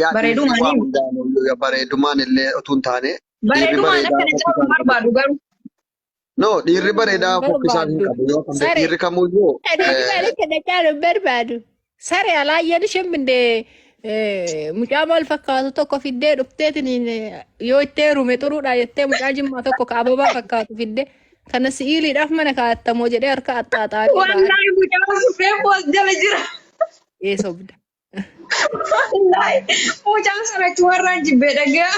Yaa Bareeduma dhiisii waa ani hundaan ya bareedumaan illee utuu hin taane dhiirri bareeduma ani bareedaa kana fokkisaan caalu hin qabu. barbaadu garuu. No, dhiirri bareedaa fokkisaan hin Barbaadu. qabu yoo ta'u Sare. dhiirri kamiyyuu Dhiirri bareedaa kana caalu barbaadu. Sare alaayyaan isheen bindee mucaa maal fakkaatu tokko fiddee dhufteetiin yoo itti heerume xuruudha jettee mucaa jimmaa tokko ka ababaa fakkaatu fiddee kana si'iiliidhaaf mana kaa'attamoo jedhee harka axxaaxaatee Wallahi mucaa suphee boos jala jira. sobda. Wallahi mucaa sana warraan jibbee dhagaa.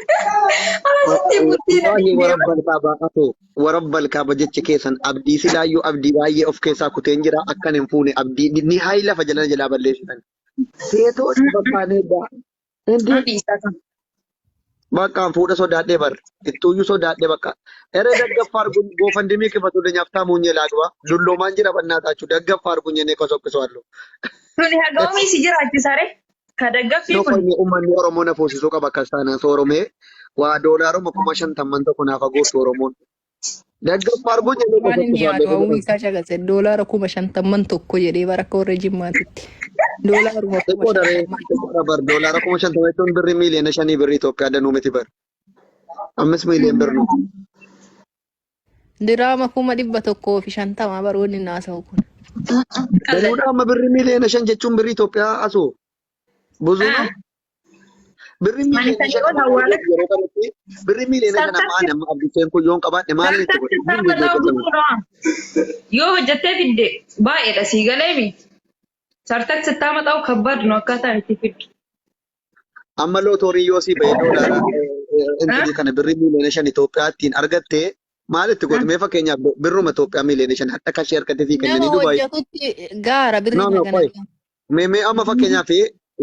Asitti bultiin Wallahi warabbal kaabaa qabu warabbal kaaba jechi keessan abdii silaayyuu abdii baay'ee of keessaa kuteen jira akkan hin fuune abdii ni haayi lafa jalaa balleessitan. Seetoo bakkaanee daa. dhiisata. Bakkaan fuudha sodaadhee bar ittuuyyuu sodaadhee bakka ere daggaffaa arguun goofandimii kifatu nyaaftaa muunye laagba dulloomaan jira bannaa taachuu daggaffaa arguun jennee kosokkisu hallu. Tuni hagaamii si jiraachisare ka daggaffii kun. Noqonni uummanni Oromoo na fuusisuu qaba akka isaan sooromee waa doolaaruma 50,000 tokko naaf agoostu Oromoon. Daggaffaa arguun jennee Waan inni kosokkisu yaadu hawwii hallu. isaa caqase doolaara 50,000 tokko jedhee bara akka warra jimmaatitti. Doolaaruma Xiqqoo daree 50,000. xiqqoo bar doolaara 50,000 jechuun birri miiliyoona 5 birri Itoophiyaa danuu miti bar. 5 miiliyoon birnu. Diraama 150 baroonni naasa'u kun. Danuudha amma birri miiliyoona 5 jechuun birri Itoophiyaa asuu. Buzuuna. Birri miiliyoona 5 yeroo kanatti birri miiliyoona 5 maan amma abdii kun yoon qabaadhe maaliin itti godhe? Yoo hojjettee fidde baay'eedha sii galeemi. Sartak sittaama ta'u kabbaadu nu akkaataan itti fiddu. Amma lootorii yoo si bahee doolaara intalli kana birri miiliyoona 5 Itoophiyaattiin argatte maalitti godhe? Mee fakkeenyaaf birruma Itoophiyaa miiliyoona 5 akka kashee harkatti fi kennanii Nama Dubaay. hojjetutti gaara birrii No, no, magana. qoy. Mee amma fakkeenyaaf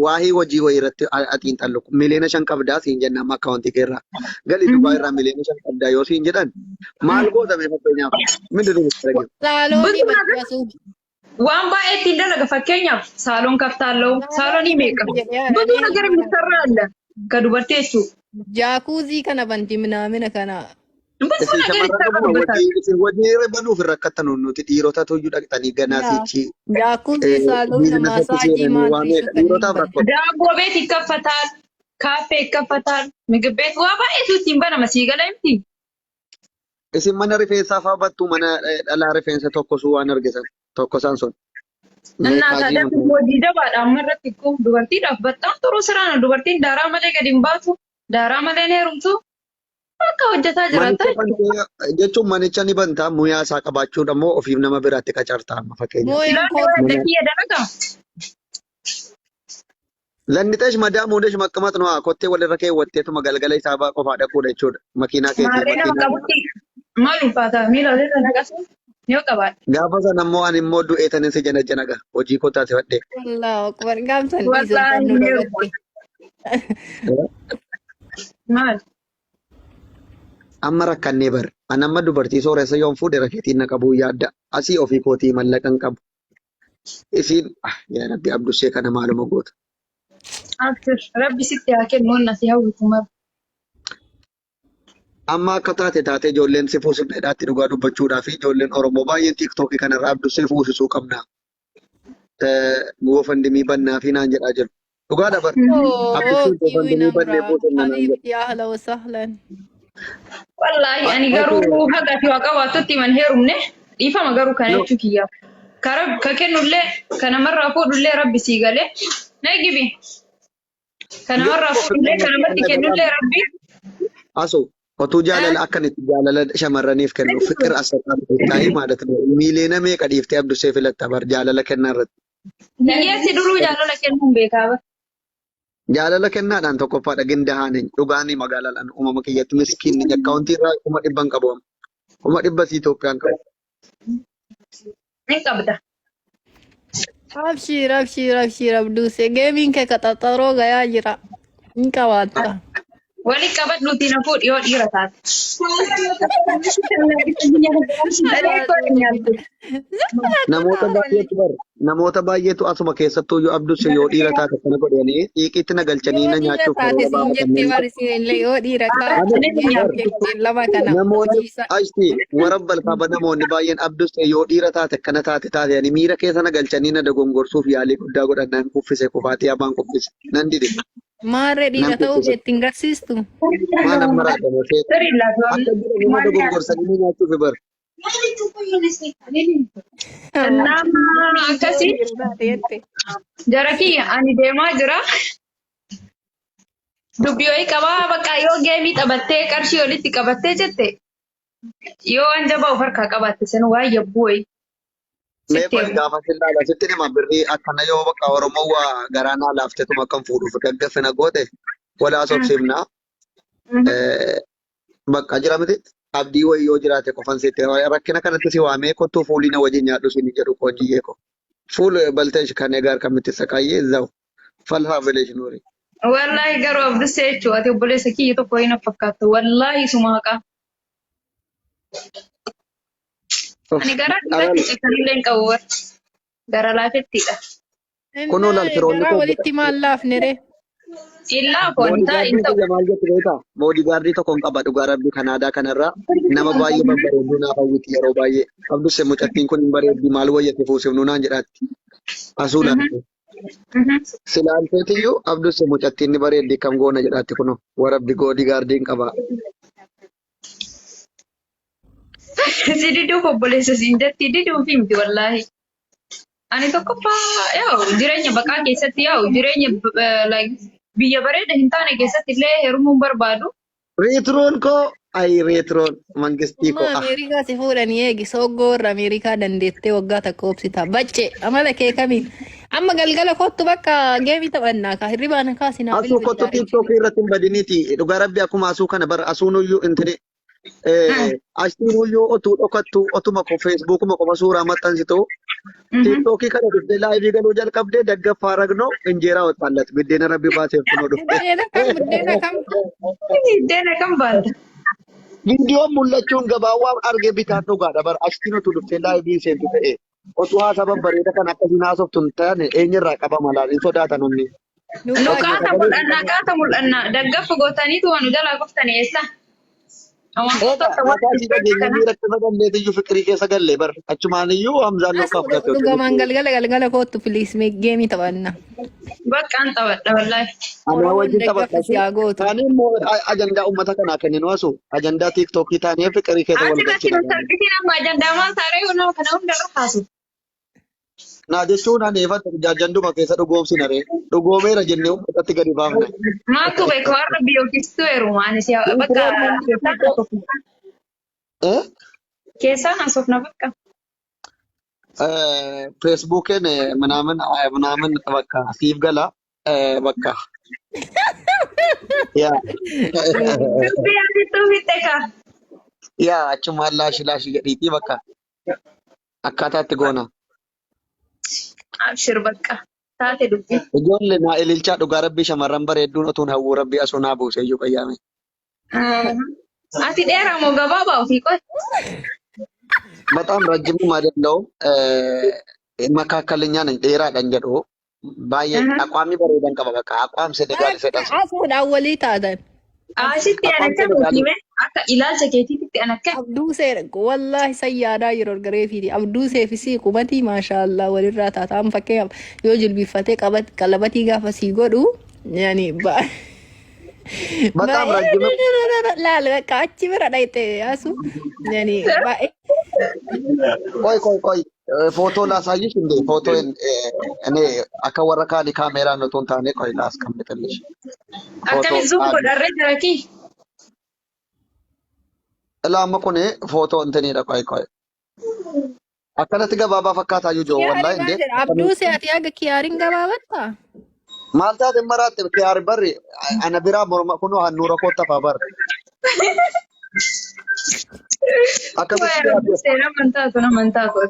waahii hojii wayii irratti atiin tallu miiliyoona 5 qabdaa siin jenna amma akkaawuntii keerraa. Galii Dubaay irraa miiliyoona 5 qabdaa yoo siin jedhan maal goota mee fakkeenyaaf mindinu mistiraagil. Saaloonii badhaasu. Waan baay'ee ittiin dalaga fakkeenyaaf saaloon kaftaallee saaloonii meeqa? Butuu nagara ministeerraa alla ka dubartii jechuudha. Jaakuuzii kana banti minaamina kana. Butuu nagara ministeerraa Wajjii banuuf rakkatan nuti dhiirota tuyyuu dhaqxanii ganaa sichi. Jaakuuzii saaloona maasaajii maatiif Dhiirotaaf rakkoo. daaboo beet ikkafataan kaaffee ikkafataan ምግብ ቤት waa baay'eetu ittiin banama sii gala miti. Isin mana rifeensaa fa'aa battuu mana dhalaa rifeensa tokko sun waan argisan tokko isaan sun. እናታ ደግሞ hojii jabaadha amma irratti kun dubartiidhaaf battaan turuu siraana dubartiin daaraa malee gadi hin baatu daaraa malee ni heerumtu akka hojjetaa jiraata. Jechuun manicha ni bantaa muyaa isaa qabaachuudha moo ofiif nama biraatti qacartaa amma fakkeenya. Mooyaan koo Ilaalee kiyya dalaga. Lanniteesh madaa muudeesh makkamat nu kottee walirra keewwatteetuma galgala isaa baa qofaa dhaquudha jechuudha. Makiinaa Maarree keetii nama makiinaa. qabutti maal ulfaata miila irra naqasu yoo qabaadha. Gaafa sana immoo ani immoo du'ee tanin si jana janaga hojii koo taate fadhee. Allahu akbar gaamsan Wallaahi dhiisan nu ni dhabatte. Maal? Amma rakkannee bar. Ani amma dubartii sooressa yoon fuudhe rakeetiin na qabuu yaadda. Asii ofii kootii mallaqan qabu. Isiin yaa rabbi abdushee kana maaluma goota. After rabbi sitti haa kennu onna si hawwitu mara. Amma akka taate ijoolleen si fuusifneedhaatti dhugaa dubbachuudhaa fi ijoolleen Oromoo baay'een tiiktookii kanarraa abdushee fuusisuu qabna. Goofandimii bannaa fi naan jedhaa jiru. Dhugaa dabar. Abdushee goofandimii bannee fuusinna naan jedhu. Habiibti ahla wasahlan. Wallaahi ani garuu hagati waa qabaatutti man heerumne dhiifama garuu kana jechuu kiyyaaf. Ka kennullee kanamarraa fuudhullee rabbi sii galee neegibi. Kanamarraa fuudhullee kanamatti kennullee rabbi. Aso otuu jaalala akkanitti jaalala shamarraniif kennu fikir asirraa taa'ee maalatu miiliyoona meeqa dhiiftee abdushee filatta bar jaalala kennaa irratti. Hiyyeessi duruu jaalala kennuun beekaa bara. Jaalala kennaadhaan tokkoffaadha gindahaan dhugaanii magaalaadhaan uumama kiyyatti miskiinni akkaawuntii irraa 100,000 qabu. 100,000 Itoophiyaan qabu. Ni qabda. Abshir abduuse geemiin kee qaxaxaroo gayaa jira. Ni qabaata. Wali qabat nuti na fuudhi yoo dhiira taate. Namoota baay'eetu asuma keessattuu yoo abdus yoo dhiira taate kana godhanii xiiqiitti na galchanii Yoo na dhiira nyaachuuf taate yeroo siin jettee gabaabatan. barsiisillee yoo dhiira taate lama kana Namoonni hojjiisa. ashti warra balfaaba namoonni baay'een abdus yoo dhiira taate kana taate taatanii miira keessa na galchanii na dogongorsuuf yaalii guddaa godhan nan kuffise kufaatii abaan kuffise nan dide Maarree dhiira nan ta'uu kuffise ittiin garsiistu. maal amma raadame feet akka jira nama dogongorsanii na nyaachuuf bar Nama akkasii jarakii ani deemaa jira. Dubbii wayii qabaa bakka yoo geemii taphattee qarshii walitti qabattee jette yoo waan jabaa of harkaa qabaatte sen waa yabbuu wayii. mee qoy gaafa sillaala sitti nima birrii akkana yoo bakka oromoo waa garaanaa laafteetuma akkan fuudhuuf gaggafina goote walaa sobsimnaa bakka jira miti abdii wayii yoo jiraate qofan sitti rakkina kanatti si waamee kottuu fuulii na wajjin nyaadhu sini jedhu hojiyyee ko fuul balteesh kan egaa kamitti saqayyee zaw falfaa village nuuri. Wallahi garuu abdusee jechuudha ati obboleessa kiyya tokko hin fakkaattu wallahi suma haqaa. Ani gara dhiirratti kan illee qabu gara laafettiidha. Kunoo laal firoonni Garaa walitti maal laafne ree? Illaa foontaa hin ta'u. maal jettu beektaa? Boodigaardii tokkoon qaba dhugaa rabbii Kanaadaa kanarraa nama baay'ee babbareedu naaf hawwiti yeroo baay'ee. Abdusse mucattiin kun hin bareeddi maal wayyate fuusifnu naan jedhaatti. Asuu laatti. Silaalteetiyyuu abdusse mucattiin ni bareeddi kam goona jedhaatti kunoo warabbi boodigaardiin qaba. Si diduuf obboleessa siin jetti diduuf himti wallahi. Ani tokkoffaa yaa'u jireenya baqaa keessatti yaa'u jireenya biyya bareeda hin taane keessatti illee heerumuun barbaadu. Reetroon koo ayi reetroon mangistii koo Amma Ameerikaa si fuudhanii eegi soggoo warra Ameerikaa dandeettee waggaa takka obsita. Bacce amala kee kamiin? Amma galgala kottu bakka geemii taphannaa kaa hirribaan kaasi naa asuu kottu tiiktookii irratti hin badiniiti dhugaa rabbi akkuma asuu kana bara asuunuyyuu intini ashtiinuyyuu otuu dhokattu otuma ko feesbuukuma qofa suuraa maxxansitu tiiktookii kana dhuftee laayivii galuu jalqabdee daggaffaa ragnoo injeeraa waxxaallat biddeena rabbi baaseef kunoo dhufte. Deena kan baata. Viidiyoon mul'achuun gabaawwaa argee bitaan dhugaadha bara ashtiinutu dhuftee laayivii seentu ta'e otuu haasaba bareeda kan akkasiin haasoftu hin taane eenyirraa qaba malaan hin sodaatan humni. Qaata mul'annaa daggaffa gootaniitu waan jalaa qoftanii eessa? Rakkina fikirii keessa galle bar achumaaniyyuu Hamzaan Lukaa fudhate. Dhugamaan galgala kottu filiis geemii taphanna. Bakkaan taphadha wallahi. Ana wajjin taphadha. Taanii immoo ajandaa uummata kanaa kenninu asu ajandaa tiiktookii taanee fikirii keessa wal galchina. Ati sarbitiin amma ajandaa maal taaree nama kana hundarra kaasu. Naa jechuun ani eeffatu jajjanduma keessa dhugoomsina ree dhugoomeera jennee uummatatti gadi baafna. Maaltu beeku warra biyyookisitu heeruma anis bakka keessaan asofna bakka. Feesbuukiin ምናምን በቃ ሲፍ ገላ በቃ ያ ያ አቹማ ላሽ ገዲቲ በቃ አካታatti goona. Abshir bakka taate dubbi. Ijoollee naa ililchaa dhugaa rabbii shamarran bareedduun otuun hawwuu rabbii asuu naa buuse iyyuu qayyaame. Ati dheeraa moo gabaabaa ofii qoy? በጣም ረጅምም አይደለሁም መካከለኛ ነኝ። dheeraadhaan jedhu baay'ee aqwaamii bareedan qaba bakka aqwaam senegaal fedhan. Asuudhaan walii taatan. Asitti an akka mukiime akka ilaalcha keetiitti an akka. Abduu seera wallahi sayyaadaa yeroo gareefiiti. Abduu seefisii qubatii maashaallah walirraa taataan fakkeenyaaf yoo jilbiiffatee qalabatii gaafa sii godhu yaani በጣም ረጅም laal በቃ achi bira dhayte asu yaani ቆይ ፎቶ ላሳይሽ እንዴ ፎቶ እኔ akka warra kaanii kaameeraan otoo hin taane ቆይ ላስቀምጥልሽ akkamiin zuum godharree jiraki ilaama kun footoo intiniidha ቆይ akkanatti gabaabaa fakkaataa iyyuu joo wallahi እንዴ abduu seeti aga kiyaariin gabaabatta maal taate maraatti kiyaari barri ana biraa morma kunoo hannuura kootta faa barri akkamitti seera amantaatu.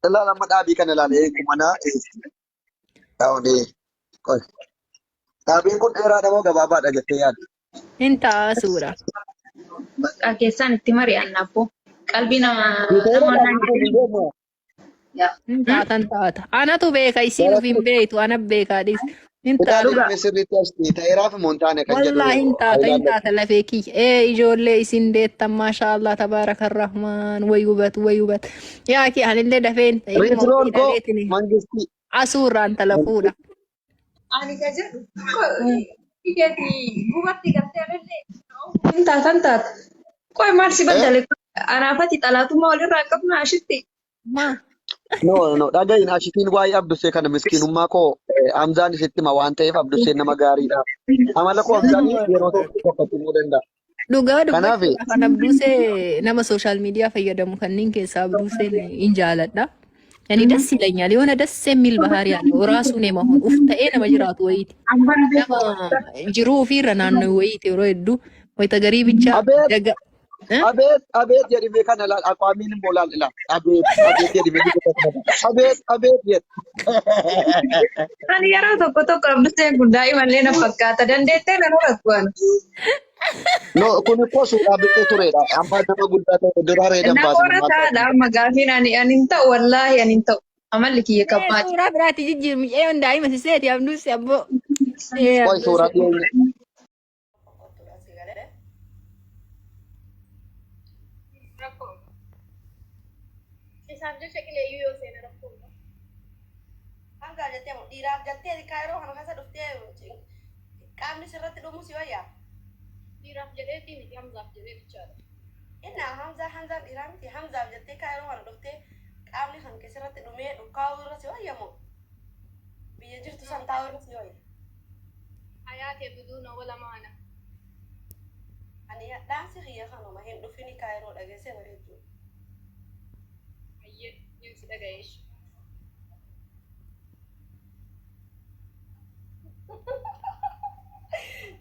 ilaala amma dhaabii kana ilaale kumana yaa'uni qoy Dhaabiin kun dheeraadha moo gabaabaadha jettee yaadda? Inta suura. Bakka keessaan itti mari'anna abbo. Qalbii Giiteera namoota dhaabiin kun hin deemu. Inta tanta. Anatu beeka isin ufin beektu ana beekadis. Inta Kitaabni sirriitti as ta'eeraa fi montaane kan jedhu. wallahi inta lafee kiyya. Ijoollee isin deettan maashaallah tabaaraka rahmaan wayubat wayubat. Yaa ki anillee dafeen Riitroon koo mangistii. asuurraan talafuudha. ani ka jedhu ikeeti gubatti galtee alallee hintaatan taata. Qoy maal si baddale anaafati xalaatummaa walirraa qabna ashitti. Ma No, dhagayin ashitiin waa'ee Abdusee kana miskiinummaa koo Hamzaan isitti hima waan ta'eef Abduseen nama gaariidha. Amala koo Hamzaan yeroo tokkotti himuu danda'a. dhugaa Kanaaf dubbachuu kan Abduusee nama sooshaal miidiyaa fayyadamu kanneen keessaa Abduuseen hin jaaladha. Yani ደስ ይለኛል የሆነ ደስ የሚል ባህሪ ያለው ራሱን የመሆን ኡፍ ተኤ ነመ ጅራቱ ወይት ነማ ጅሩ ፊረ ናነው ወይት የሮ ሄዱ ወይ ተገሪ ብቻ ደጋ Abeet jedhimee kana aqwaamiin immoo laal ilaal. Abeet jedhimee abeet jedh. Ani yeroo tokko Abduseen kun daa'imallee na fakkaata. Dandeettee na rakkuwan. No, kun immoo suuraa biqee turedha. Amma nama guddaa ta'e dura reedan Namoota taa'aadha amma gaafiin ani hin ta'u wallaahi ani hin ta'u. Amalli kiyya qabbaati. suuraa biraati jijjiirmi ee daa'ima siseeti Abduusee abbo Qoy suuraa dhiyeenya. isaaf jecha qileeyyuu yoo seena rakkoodha. Hanga jettee dhiiraaf jettee kaayiroo kana keessa dhuftee qaamni sirratti dhumu si wayyaa. Dhiiraaf jedheetii miti Hamzaaf jedhee bichaadha. Innaa Hamzaan dhiiraa miti Hamzaaf jettee kaayiroo kana dhuftee qaamni kan keessatti dhumee dhukkaa'uu irra si wayyamoo biyya jirtu san taa'uu irra si wayya. Hayaatee biduuna wala maana. Ani dhaansi xiyya kanuma hin dhufini kaayiroo dhageessee bareedduu. Ayyee nin si dhagayeesh.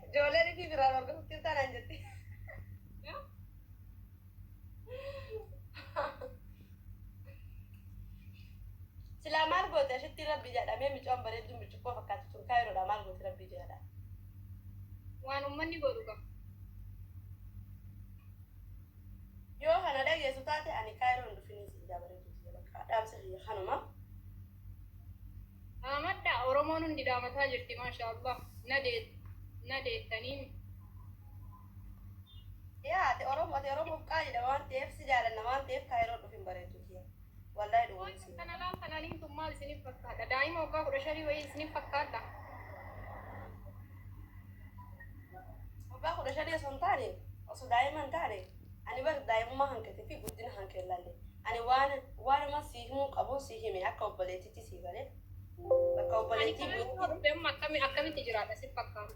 Ijoolleen itti biraan argamatti taanaan jetti. Silaa maal goote ashitti rabbi jedhamee micoon bareedduu micuqqoo fakkaatu sun kaayiroodha maal goote rabbi jedha. Waan uummanni godhu qaba. Yoo kana dhageessu taate ani kaayiroo hin dhufini si bareedduu bakka dhaamsa xiyya kanuma. Amadda Oromoon hundi daamataa jirti maashaallah. Nadeettanii. Yaa ati Oromoof qaaliidha waan ta'eef si jaalanna waan ta'eef kaayiroo dhufin bareedduu siya. Wallahi dhuguun Kana laaltanaaniin tun maal isiniif fakkaata? Daa'ima waggaa 15 wayii isiniif fakkaata? waggaa 15 osoo hin taane osoo daa'ima hin taane ani bar daa'imummaa hankatee fi guddina hanka ilaalle ani waan amma si himuu qabu si hime akka obboleettiitti si galee bakka obboleettii akkamitti jiraata si fakkaata?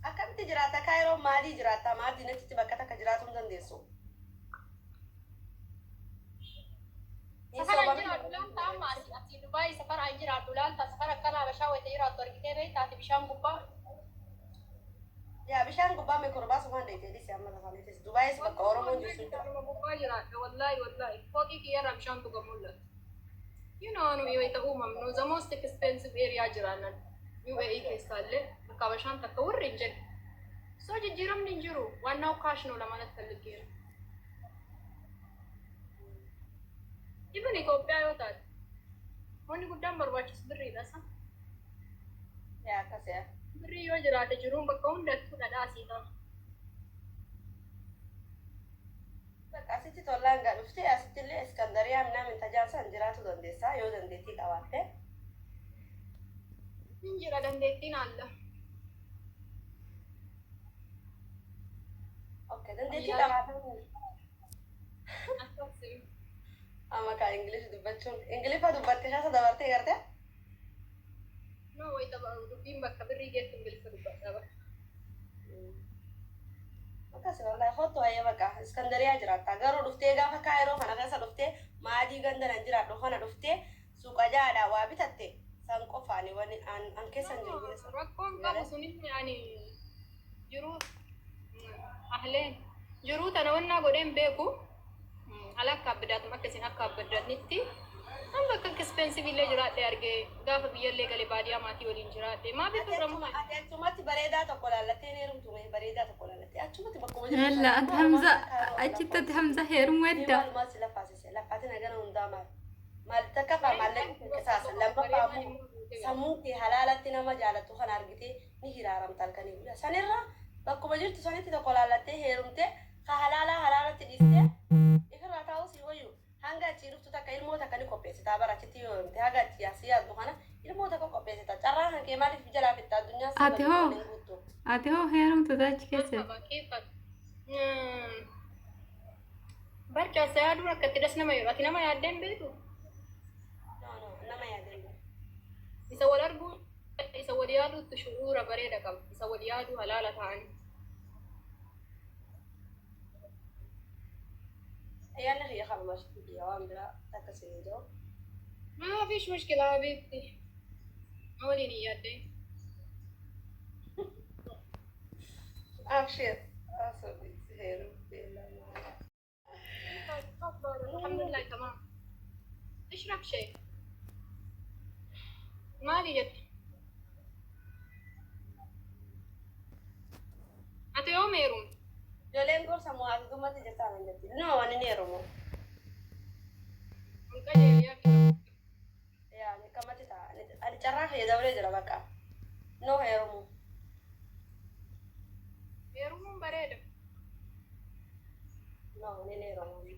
akkamitti jiraata kaayiroo maalii jiraata maatii natti bakka takka jiraatu hin dandeessu. Safara jiraatu laanta amma asii Dubaay safara jiraatu laanta safara akkana Habashaa wayita jiraatu argitee beektaati bishaan gubbaa. Yaa bishaan gubbaa meekorobaa sumaan dheedheedhi si amma lafa meetes Dubaayis bakka Oromoon jirtu jira. Gubbaa jiraata wallahi fooqii kiyyarraa bishaan tuqa mul'ata. You know nu wayita uumamnu the most expensive area jiraannan UAE keessaallee bakka Habashaan takka warri hin jedhu. So jijjiiramni hin jiru waannaa kaashinoo lamaan falligeera. Even Itoophiyaa yoo taate wanni guddaan barbaachisu birriidha san. Yaa akkasii. Birrii yoo jiraate jiruun bakka hundattuu dhadhaasii ta'a. Bakka asitti tollaan gaa dhuftee asitti illee Iskandariyaa minaamin tajaajilsan jiraatu dandeessaa yoo dandeettii qabaatte. Hin jira dandeettiin alla. Okay, dandeettii qabaatan. Akkasii. Amma kaa Ingilish dubbachuun Ingiliffa dubbattee shaasa dabartee gartee? No wayita dubbiin bakka birrii geessu Ingiliffa dubbadha. Akkasii wallahi kottu wayyee bakka Iskandariyaa jiraata garuu dhuftee gaafa kaayiroo kana keessa dhuftee maadii gandanan jiraadhu kana dhuftee suuqa jaadhaa waa bitatte san qofaani wani an keessa hin jiru keessa. Rakkoon qabu sunis ani jiruu ahleen jiruu tana wannaa godheen beeku ala akka abbidaatu akka isin akka abbidaatnitti an bakka expensive illee jiraate argee gaafa biyyallee galee baadiyyaa maatii waliin jiraate maa beeku ramu achumatti bareedaa tokko laallattee heerumtu bareedaa tokko laallattee achumatti bakkuma هلا أنت همزة أجت همزة هير مودة ما سلفاسي لفاتنا جنا وندامر ما تكفى مالك كساس لما فامو سموكي حلالتنا ما جالتو خن أرجتي نهيرا رم تلكني ولا سنرا bakkuma jirtu sanitti tokko laallattee heerumte ka halaalatti dhiiste ifirraa taa'us wayyu hanga achi dhuftu takka ilmoo takka ni qopheessita bara achitti yoo heerumte haga achi asii yaaddu kana ilmoo takka qopheessita carraa kan kee maaliif jalaa fitta addunyaa ati hoo heerumtu tachi keessa barcha saadu rakkatti das nama yeroo ati nama yaaddeen beeku nama yaaddeen isa wal arguu isa wal yaaduutti shu'uura bareeda qaba isa wal yaaduu halaala ta'anii يعني هي خلاص يا وامبرا تكسيدو ما فيش مشكلة حبيبتي أوليني يدي أبشر أصبي سهير الحمد لله تمام اشرب شيء مالي جد أتى يوم يروم Joleen gorsa moo ati dummatti jirtaa nan jetti. No, ani ni Oromoo. Yaani kamatti ta'a. Ani carraa fayyadamee jira bakka. No heerumu. Heerumuun bareeda. No, ani ni Oromoo.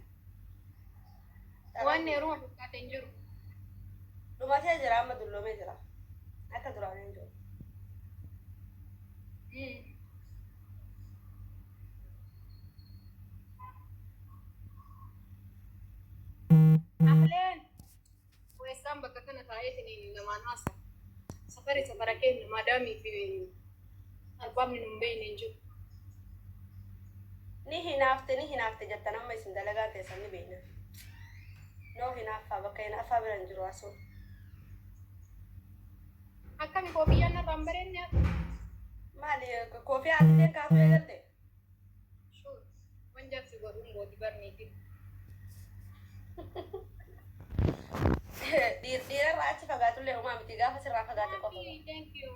Waan heeruma fakkaate hin jiru. Dhumatee jira amma dulloomee jira. Akka duraanii hin jiru. أهلين وإسلام بقى كانت عايزني لما ناس سفري كين ما دامي في 4 من بين نجوم Ni hinaafte jettan amma isin dalagaa teessan ni beekna. No hinaaffaa bakka hinaaffaa bira hin jiru asuun. akkami koofiyaan irraan bareedne Maali koofii atileen kaasuu eegalte? wanjaarsi godhuun gooti barneetiin. Dhiirarraa achi fagaatullee uumaa miti gaafa sirraa fagaate qofa. Thank you.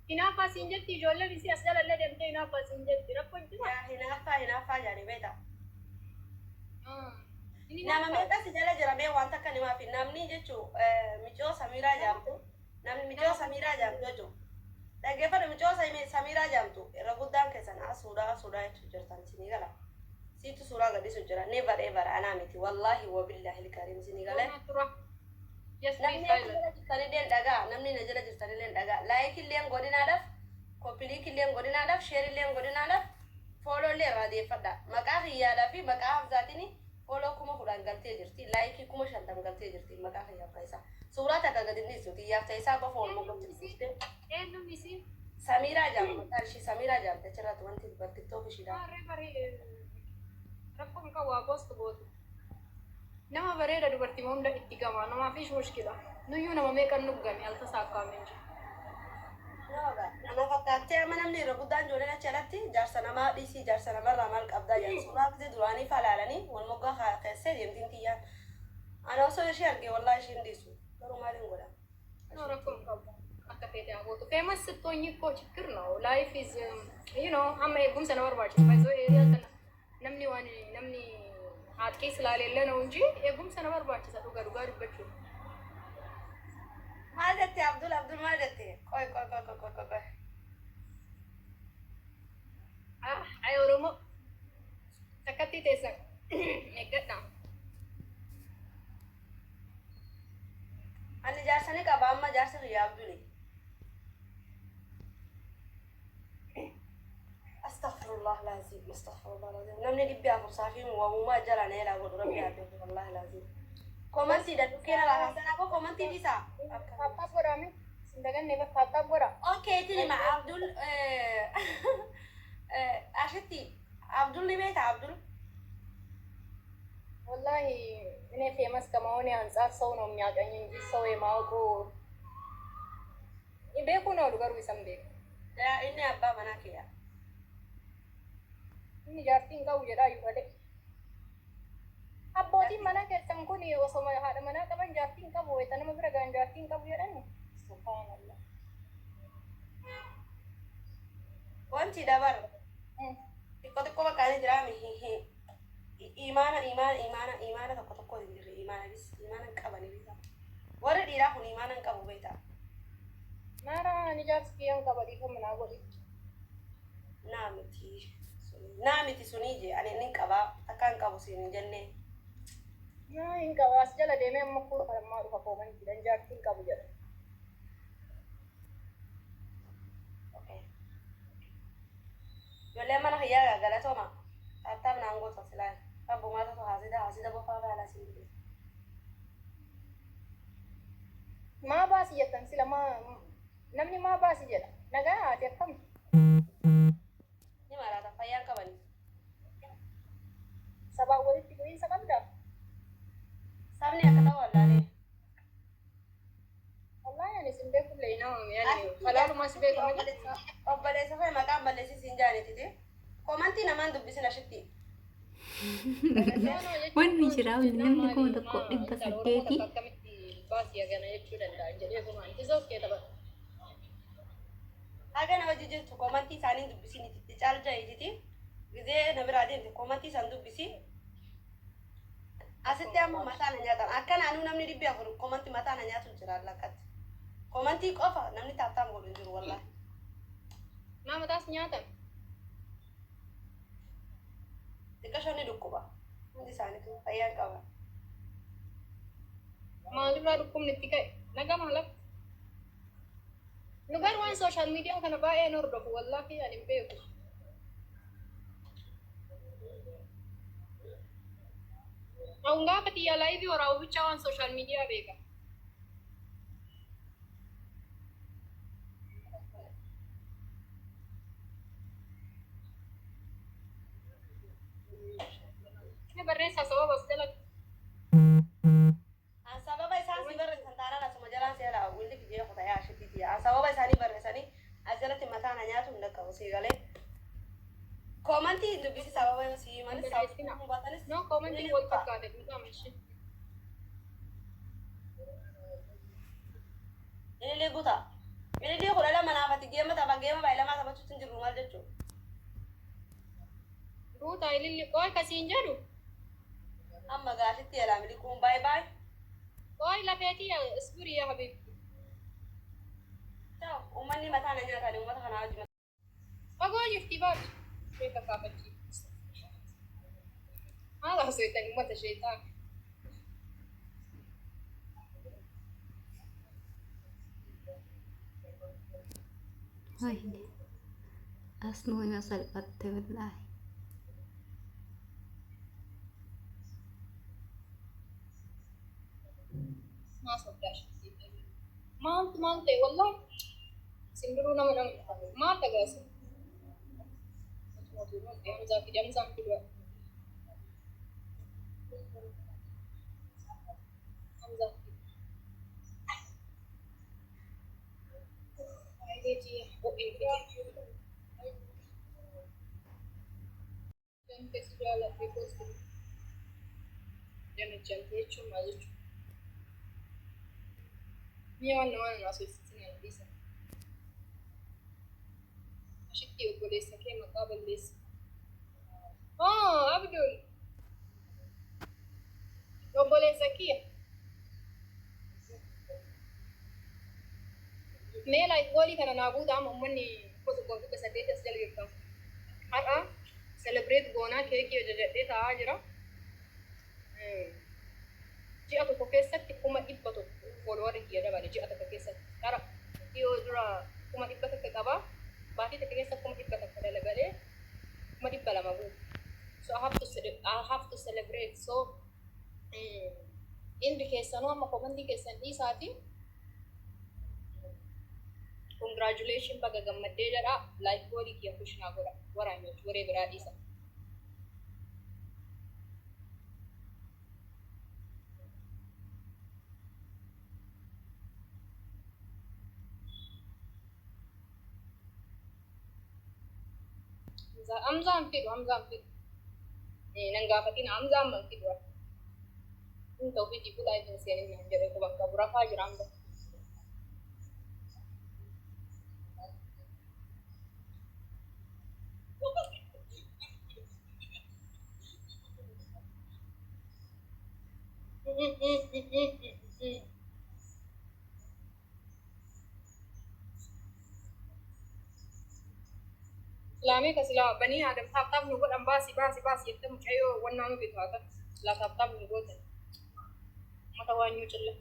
Hinaaffaa siin jetti ijoolleen isii as jalallee deemtee hinaaffaa siin jetti rakkoon jira. Hinaaffaa jaanii beektaa. Nama meeqa si jala jira mee waan takka nimaa fi namni jechuun michoo Samiraa jaamtu namni michoo Samiraa jaamtu jechuun dhaggeeffatu michoo Samiraa jaamtu irra guddaan keessan suuraa jechuun jirtan isinii gala siitu suuraa gadhiisu jira never ever anaa miti wallaahi wabillahi ilkaariin isinii galee namni jala jirtanillee dhagaa namni na jala jirtanillee dhagaa laayikillee godinaadhaaf koppiliikillee godinaadhaaf sheerillee godinaadhaaf fooloollee irraa deeffadha maqaa hiyyaadhaa fi maqaa hafzaatiin Follow kuma kudhan galtee jirti, like kuma 50 galtee jirti maqaa hayyaaf ta'isaa. Suuraa takka gadi dhiisuuti yaaf ta'isaa qofa ol moggaatti. Eenyu misi? Samiraa jaamtu maqaan ishii Samiraa jaamte achirratti wanti TikTok ishiidha. Rakkoon qabu waa gostu gootu. Nama bareeda dubartii hunda itti gamaa namaafis mushkila. Nuyyuu nama meeqan nuggani altasaa akkaameen jiru. Nama fakkaatee amma namni irra guddaan ijoolleen achi alatti jaarsa namaa dhiisii jaarsa namarraa maal qabdaa jedhu suuraa akkasii duraanii falaalanii wal moggaa keessee deemtiin tiyyaan. Ana osoo ishee argee wallaa isheen dhiisu garuu maaliin godha? Rakkoon qabu akka feete haa gootu. Famous ስትሆኚ እኮ ችግር ነው. Life is amma eegumsa nama barbaachisa. Baay'isoo eeriyaa kana namni haadqii silaaleelle ነው እንጂ eegumsa nama barbaachisa dhugaa dubbachuuf. Maal jettee Abdul maal jettee? Qoy. Ay Oromoo takkatti teessan eeggadha. Ani jaarsanii qaba amma jaarsi hiyyaa Abduli. Astaghfirullah lazim. Namni dhibbi afur saafii waamumaa jala na eelaa godhu rabbi haadhu wallahi lazim. Komantii dadhu keera laafaa sanaa koo komantii dhiisaa. Faaphaa godhame sindaganne faaphaa godha. Okay tini ma Abdul ashitti Abdul ni beekta Abdul? Wallahi እኔ ፌመስ ከመሆኔ አንጻር ሰው ነው የሚያውቀኝ እንጂ ሰው የማውቀው beekuu oolu garuu isan beeku. Yaa inni abbaa manaa kiyya. Inni jaartiin qabu jedhaa iyyuu malee. Abbootiin mana keessan kun osoo haadha manaa qaban jaartiin qabu wayita nama bira gaan jaartiin qabu jedhani. Subhaanallah. Wanti dabar. Xiqqoo bakkaanii jiraami. Imaana tokko hin jirre imaana hin qabani bisa. Warri dhiiraa kun imaana hin qabu beektaa. Mara ani jaarsi kiyyaan qaba dhiifa manaa godhi. Naa miti sunii je ani inni qabaa akka hin qabu siin hin jennee. Naa hin qaba as jala deemee amma kuu falammaa dhufa kooman jiran jaartiin qabu jedha. Ijoolleen mana hiyyaa galatooma. Taataaf naan goota silaa. Abbumaata tu haasida bofaa baalaa siin jedhe. Maa baasi jettan sila namni maa baasi jedha. Nagaa ati akkam? Ni maraata fayyaan qabani. Sabaa walitti bu'iinsa qabdaa? Sabni akka ta'u wallaalee. Wallaahi ani sin beekullee nama yaani falaalumas beekama jedha. Obboleessa fa'i maqaan balleessi siin jaanititi. Komantii namaan dubbisin ashitti. Wanni jira namni kuma tokko 800 akkamitti baasii hagana jechuu danda'a jedhee kumaan isookee taphata. Hagana hojii jirtu komantii isaanii dubbisin itti caalja ititi. Gizee na biraa deemte komantii isaan dubbisi. Asitti ammoo mataa na nyaatan. Akka naannoo namni 400 komantii mataa na nyaatu jira lakkatti. Komantii qofa namni taaptaan godhu jiru wallaahi. Maa mataas nyaatan? Xiqqashonni dhukkuba. Hundi isaaniitu fayyaan qaba. Maalirraa dhukkubni itti ka'e? Nagaa maalaf? Nu garuu waan sooshaal miidiyaa kana baay'ee nu hordofu wallaahi ani hin beeku. Awun gaafa xiyyaa laayivii waraabichaa waan sooshaal miidiyaa beeka. Barreessaa sababa as jala. Sababa isaan si barreessan taanaan asuma jalaan seera willi kijee kutayee ashittiiti. Sababa isaanii barreessanii as jalatti mataa na nyaatu hin dhaqqabu sii galee. Komantii dubbisi sababa sii manis sababa hubaatanis. No komantii wal fakkaate dhugaa mashee. Ililii guutaa. Ililii kudha lama naafati geema tapha geema baay'ilamaa taphachuutti hin jirru maal jechuudha. Guutaa ililii qoy kasiin jedhu. Amma gaashitti jedhama miliquun baay'ee. Qoy lafeetii isbirii yaa habiibti. Ta'u uummanni mataa na nyaatan uummata kanaa wajjin. Fagoo jirti baatu. Beeka kaafachiisa. Haala hasoitan uummata sheetaan. Wayne asnuu ima salphatte wallaahi. Maa soddaash. Maal ta'e wallaahi. Simbiruu nama maal tagaasa? Jamzaan fidua. Jamzaan fidua. Jangan segala prekausi. Jangan cantik cuma lucu. Ni mana masuk sini bisa. Asyik boleh sakit maka boleh. Oh, Abdul. Kau boleh sakit. Mela wali kana nabuda amma manni ko ko ka sade ta sel yirka har celebrate gona ke da ta jira ji aka ko keessatti kuma ibbato follower ki da bari ji aka keessatti tara iyo dura kuma ibbata ka qaba baati ta keessatti kuma ibbata ka dalagale kuma dibbala mabu so I have to celebrate so indi keessanoo amma komantii keessan dhiisaati. Congratulations baga gammaddee jedha like goolii kiyya kushinaa godha waraanyooti waree biraa dhiisa. Amzaan fidu amzaan fidu. Nangaafatiin amzaan man fidu. Kun ta'u fi jibbu laayitiin seenin naan jedhee ku bakka burafaa jira amma. Islaamii ka silaa banii Adam taaptaaf nu godhan baasi jettee mucayyoo wannaa nu bitu haa ta'u. Silaa taaptaaf nu gootan. Mata waanyuu cilla.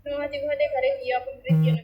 Namati gode kare kiyyaa kun biriyyana